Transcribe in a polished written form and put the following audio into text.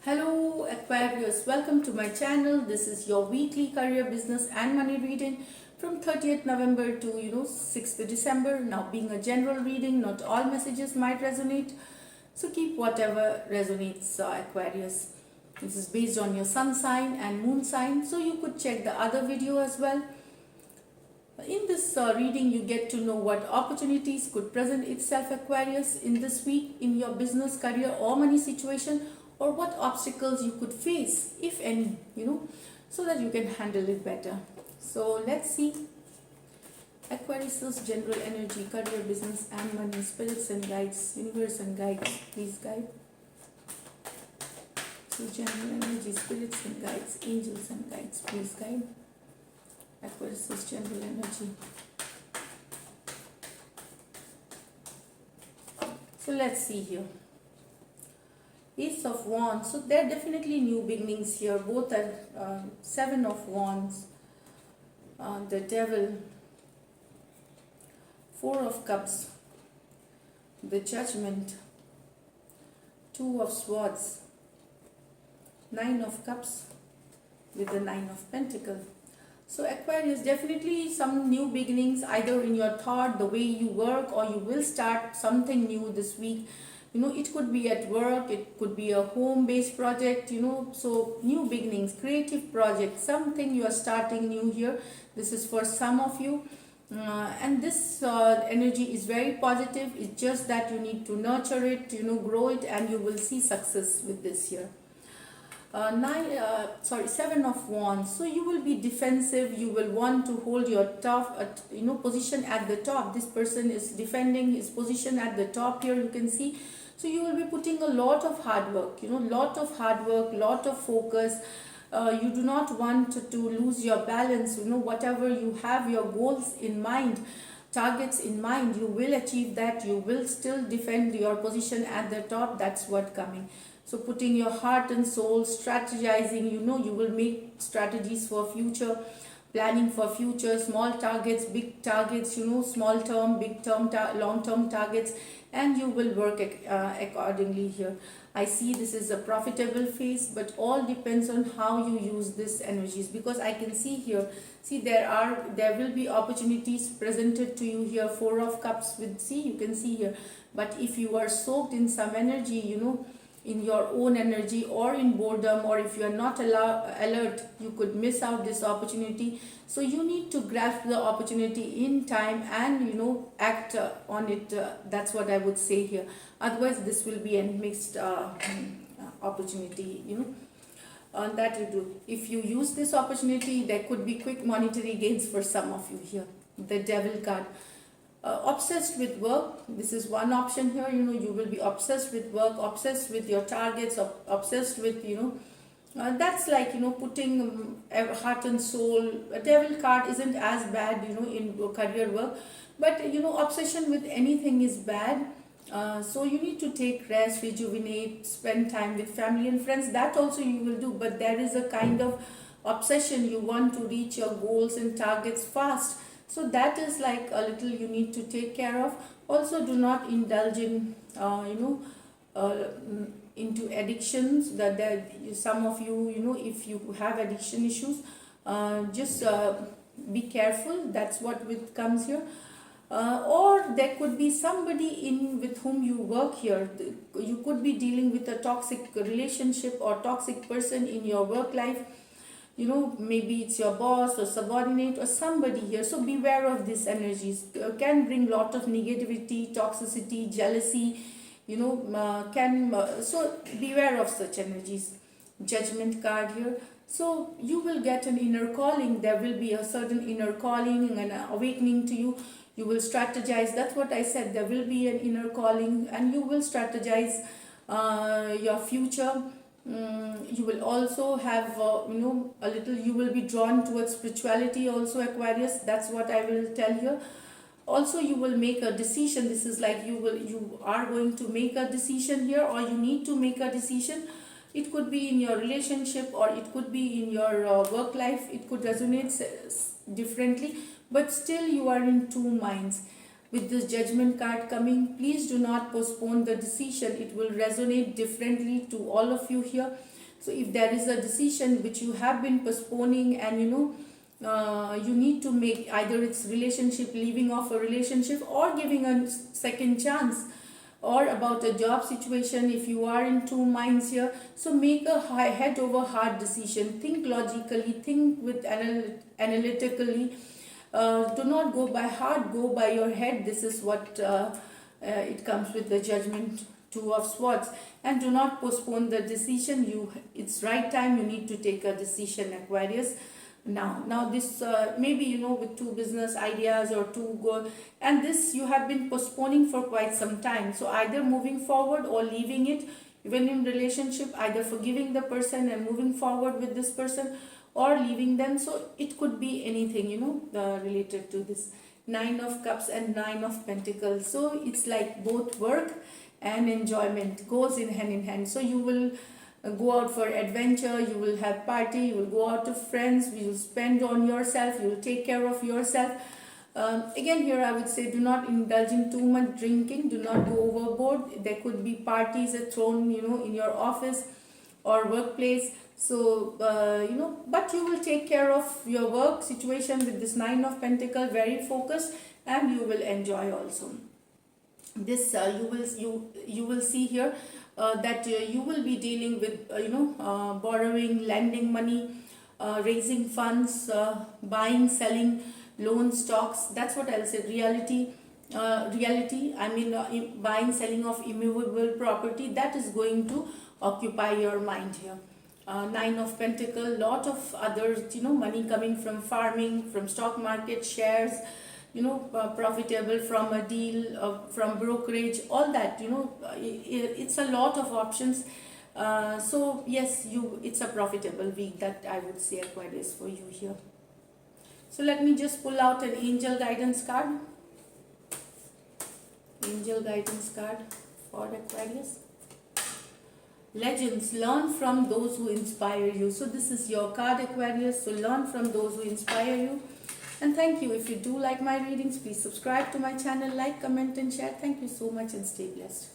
Hello Aquarius, welcome to my channel. This is your weekly career, business and money reading from 30th November to 6th December. Now being a general reading, not all messages might resonate. So keep whatever resonates, Aquarius. This is based on your sun sign and moon sign. So you could check the other video as well. In this reading, you get to know what opportunities could present itself, Aquarius, in this week in your business, career or money situation, or what obstacles you could face, if any, so that you can handle it better. So let's see. Aquarius's general energy, career, business and money, spirits and guides, universe and guides, please guide. So general energy, spirits and guides, angels and guides, please guide. Aquarius's general energy. So let's see here. Ace of Wands. So there are definitely new beginnings here. Both are Seven of Wands, the Devil, Four of Cups, the Judgment, Two of Swords, Nine of Cups with the Nine of Pentacles. So Aquarius, definitely some new beginnings either in your thought, the way you work, or you will start something new this week. It could be at work, it could be a home-based project, so new beginnings, creative project, something you are starting new here. This is for some of you. And this energy is very positive. It's just that you need to nurture it, grow it, and you will see success with this here. Seven of Wands. So you will be defensive. You will want to hold your top, position at the top. This person is defending his position at the top here. You can see. So you will be putting a lot of hard work. Lot of hard work, lot of focus. You do not want to lose your balance. Whatever you have your goals in mind, targets in mind, you will achieve that. You will still defend your position at the top. That's what coming. So putting your heart and soul, strategizing, you will make strategies for future, planning for future, small targets, big targets, small term, big term, long term targets, and you will work accordingly here. I see this is a profitable phase, but all depends on how you use this energies, because I can see here, there will be opportunities presented to you here. Four of Cups with, you can see here, but if you are soaked in some energy, in your own energy or in boredom, or if you are not alert, you could miss out this opportunity. So you need to grasp the opportunity in time and act on it. That's what I would say here. Otherwise this will be a mixed opportunity, that you do. If you use this opportunity, there could be quick monetary gains for some of you here. The Devil card. Obsessed with work, this is one option here. You will be obsessed with work, obsessed with your targets, obsessed with that's like putting heart and soul. A Devil card isn't as bad in career work, but obsession with anything is bad. So you need to take rest, rejuvenate, spend time with family and friends. That also you will do, but there is a kind of obsession. You want to reach your goals and targets fast. So that is like a little you need to take care of. Also, do not indulge in into addictions. That some of you, if you have addiction issues, just be careful. That's what comes here. Or there could be somebody with whom you work here. You could be dealing with a toxic relationship or toxic person in your work life. Maybe it's your boss or subordinate or somebody here. So beware of these energies. Can bring lot of negativity, toxicity, jealousy, so beware of such energies. Judgment card here. So you will get an inner calling. There will be a certain inner calling and awakening to you. You will strategize. That's what I said. There will be an inner calling and you will strategize your future. You will also have a little, you will be drawn towards spirituality also, Aquarius. That's what I will tell you. Also you will make a decision. This is like you are going to make a decision here, or you need to make a decision. It could be in your relationship or it could be in your work life. It could resonate differently, but still you are in two minds. With this Judgment card coming, please do not postpone the decision. It will resonate differently to all of you here. So if there is a decision which you have been postponing, and you need to make, either it's relationship, leaving off a relationship, or giving a second chance, or about a job situation, if you are in two minds here, so make a head over heart decision. Think logically, think with analytically. Do not go by heart, go by your head. This is what it comes with the Judgment, Two of Swords. And do not postpone the decision. It's right time, you need to take a decision, Aquarius. Now this maybe with two business ideas or two goal, and this you have been postponing for quite some time. So either moving forward or leaving it. Even in relationship, either forgiving the person and moving forward with this person, or leaving them. So it could be anything related to this Nine of Cups and Nine of Pentacles. So it's like both work and enjoyment goes in hand. So you will go out for adventure, you will have party, you will go out to friends, you will spend on yourself, you will take care of yourself. Again here I would say, do not indulge in too much drinking, do not go overboard. There could be parties thrown in your office or workplace. So but you will take care of your work situation with this Nine of Pentacles, very focused, and you will enjoy also. This you will see here that you will be dealing with borrowing, lending money, raising funds, buying, selling, loan, stocks. That's what I'll say. Reality, I mean buying, selling of immovable property, that is going to occupy your mind here. Nine of Pentacles, lot of others, money coming from farming, from stock market, shares, profitable from a deal, from brokerage, all that, it's a lot of options. So yes, it's a profitable week, that I would say, Aquarius, for you here. So let me just pull out an angel guidance card. Angel guidance card for Aquarius. Legends, learn from those who inspire you. So this is your card, Aquarius. So learn from those who inspire you. And thank you. If you do like my readings, please subscribe to my channel, like, comment and share. Thank you so much and stay blessed.